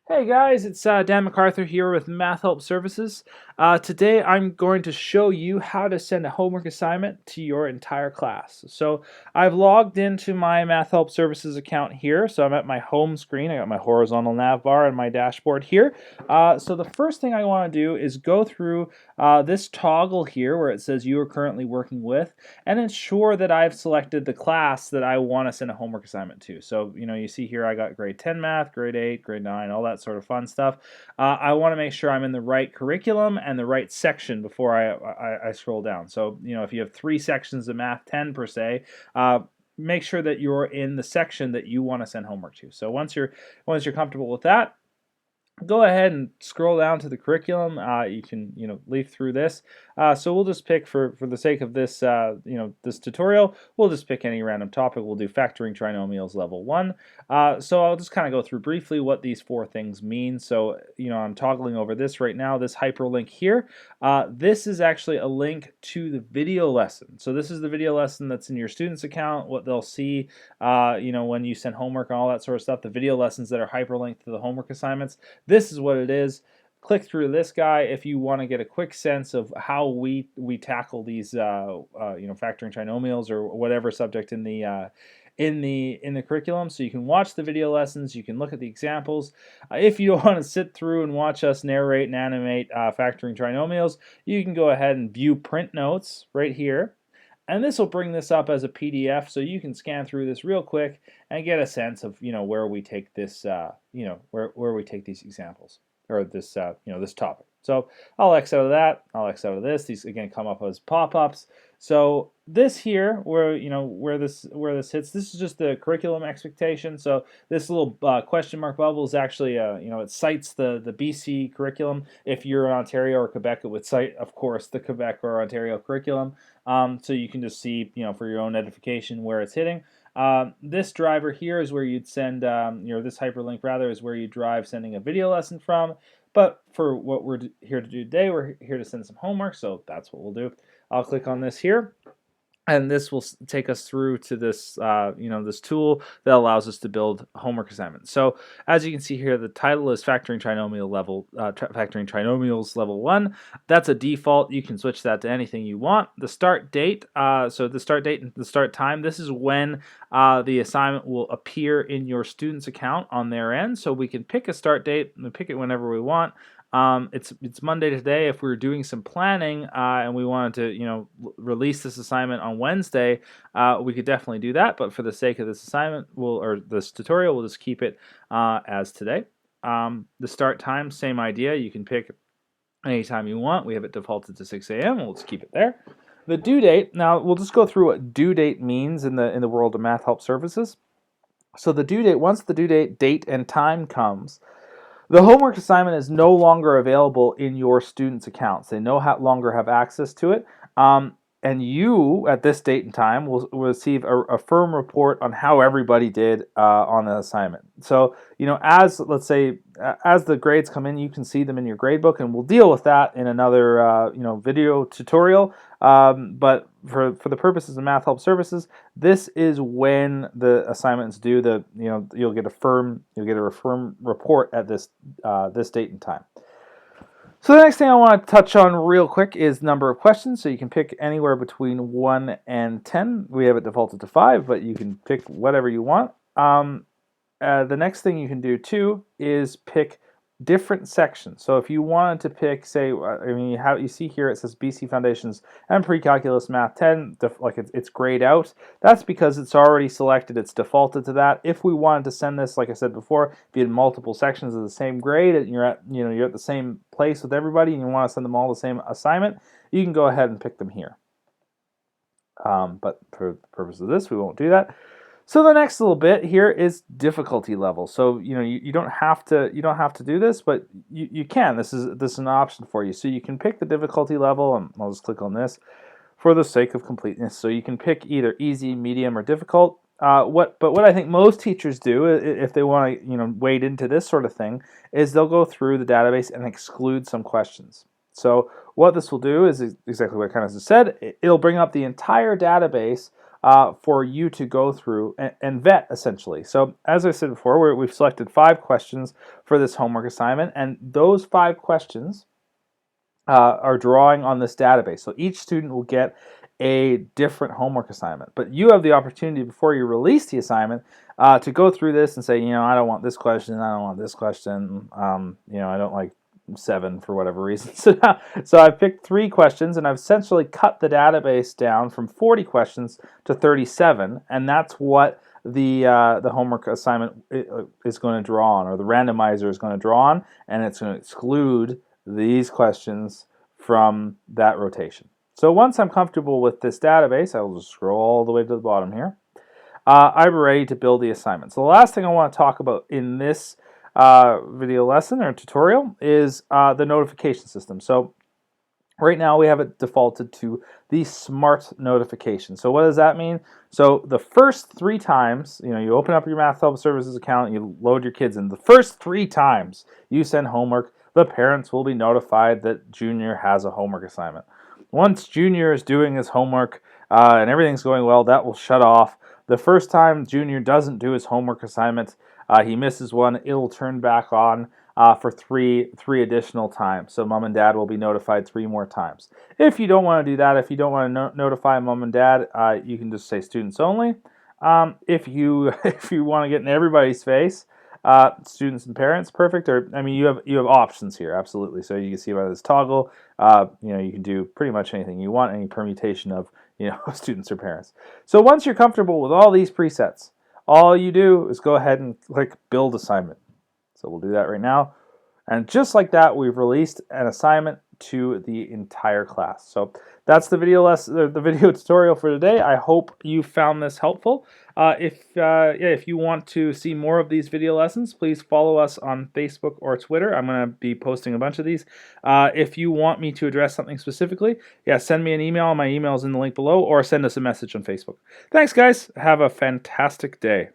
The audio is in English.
Hey guys, it's Dan MacArthur here with Math Help Services. Today I'm going to show you how to send a homework assignment to your entire class. So I've logged into my Math Help Services account here. So I'm at my home screen. I got my horizontal nav bar and my dashboard here. So the first thing I want to do is go through this toggle here where it says you are currently working with and ensure that I've selected the class that I want to send a homework assignment to. So, you see here I got grade 10 math, grade 8, grade 9, all that sort of fun stuff. I want to make sure I'm in the right curriculum and the right section before I scroll down. So, if you have 3 sections of math, 10 per se, make sure that you're in the section that you want to send homework to. So once you're comfortable with that, go ahead and scroll down to the curriculum. You can leaf through this. So we'll just pick for the sake of this this tutorial, we'll just pick any random topic. We'll do factoring trinomials level 1. So I'll just kind of go through briefly what these 4 things mean. So I'm toggling over this right now, this hyperlink here. This is actually a link to the video lesson. So this is the video lesson that's in your students account, what they'll see when you send homework and all that sort of stuff, the video lessons that are hyperlinked to the homework assignments. This is what it is. Click through this guy if you want to get a quick sense of how we tackle these factoring trinomials or whatever subject in the curriculum. So you can watch the video lessons, you can look at the examples. If you don't want to sit through and watch us narrate and animate factoring trinomials, you can go ahead and view print notes right here. And this will bring this up as a PDF, so you can scan through this real quick and get a sense of where we take this where we take these examples or this this topic. So I'll X out of that. I'll X out of this. These again come up as pop-ups. So this here, where this hits, this is just the curriculum expectation. So this little question mark bubble is actually it cites the BC curriculum. If you're in Ontario or Quebec, it would cite, of course, the Quebec or Ontario curriculum. So you can just see for your own edification where it's hitting. This driver here is where you'd send, this hyperlink rather is where you drive sending a video lesson from. But for what we're here to do today, we're here to send some homework, so that's what we'll do. I'll click on this here, and this will take us through to this, this tool that allows us to build homework assignments. So as you can see here, the title is Factoring Trinomials Level 1. That's a default. You can switch that to anything you want. The start date, so the start date and the start time, this is when the assignment will appear in your student's account on their end. So we can pick a start date and pick it whenever we want. It's Monday today. If we were doing some planning and we wanted to release this assignment on Wednesday, we could definitely do that. But for the sake of this assignment, this tutorial, we'll just keep it as today. The start time, same idea. You can pick anytime you want. We have it defaulted to 6 a.m. We'll just keep it there. The due date. Now we'll just go through what due date means in the world of Math Help Services. So the due date. Once the due date and time comes, the homework assignment is no longer available in your students' accounts. They no longer have access to it. And you, at this date and time, will receive a firm report on how everybody did on the assignment. So, let's say, as the grades come in, you can see them in your gradebook, and we'll deal with that in another, video tutorial. But for the purposes of Math Help Services, this is when the assignments due. You'll get a firm report at this date and time. So the next thing I want to touch on real quick is number of questions. So you can pick anywhere between 1 and 10. We have it defaulted to 5, but you can pick whatever you want. The next thing you can do too is pick different sections. So if you wanted to pick, say, you see here it says BC Foundations and Pre-Calculus Math 10, like it's grayed out. That's because it's already selected. It's defaulted to that. If we wanted to send this, like I said before, if you had multiple sections of the same grade and you're at the same place with everybody and you want to send them all the same assignment, you can go ahead and pick them here. But for the purpose of this, we won't do that. So the next little bit here is difficulty level. So you don't have to do this, but you can. This is an option for you. So you can pick the difficulty level, and I'll just click on this for the sake of completeness. So you can pick either easy, medium, or difficult. But what I think most teachers do, if they want to wade into this sort of thing, is they'll go through the database and exclude some questions. So what this will do is exactly what I kind of just said. It'll bring up the entire database for you to go through and vet, essentially. So as I said before, we've selected 5 questions for this homework assignment, and those 5 questions are drawing on this database. So each student will get a different homework assignment. But you have the opportunity before you release the assignment to go through this and say, I don't want this question, I don't want this question, I don't like 7 for whatever reason. So I've picked 3 questions, and I've essentially cut the database down from 40 questions to 37, and that's what the homework assignment is going to draw on, or the randomizer is going to draw on, and it's going to exclude these questions from that rotation. So once I'm comfortable with this database, I will just scroll all the way to the bottom here. I'm ready to build the assignment. So the last thing I want to talk about in this video lesson or tutorial is the notification system. So right now we have it defaulted to the smart notification. So what does that mean? So the first 3 times, you open up your Math Help Services account, you load your kids in. The first 3 times you send homework, the parents will be notified that Junior has a homework assignment. Once Junior is doing his homework and everything's going well, that will shut off. The first time Junior doesn't do his homework assignment, he misses one, it'll turn back on for three additional times. So mom and dad will be notified 3 more times. If you don't want to do that, if you don't want to notify mom and dad, you can just say students only. If you want to get in everybody's face, students and parents, perfect. Or you have options here, absolutely. So you can see by this toggle, you can do pretty much anything you want, any permutation of students or parents. So once you're comfortable with all these presets, all you do is go ahead and click Build Assignment. So we'll do that right now. And just like that, we've released an assignment to the entire class. So that's the video tutorial for today. I hope you found this helpful. If you want to see more of these video lessons, please follow us on Facebook or Twitter. I'm going to be posting a bunch of these. If you want me to address something specifically, send me an email. My email is in the link below, or send us a message on Facebook. Thanks, guys. Have a fantastic day.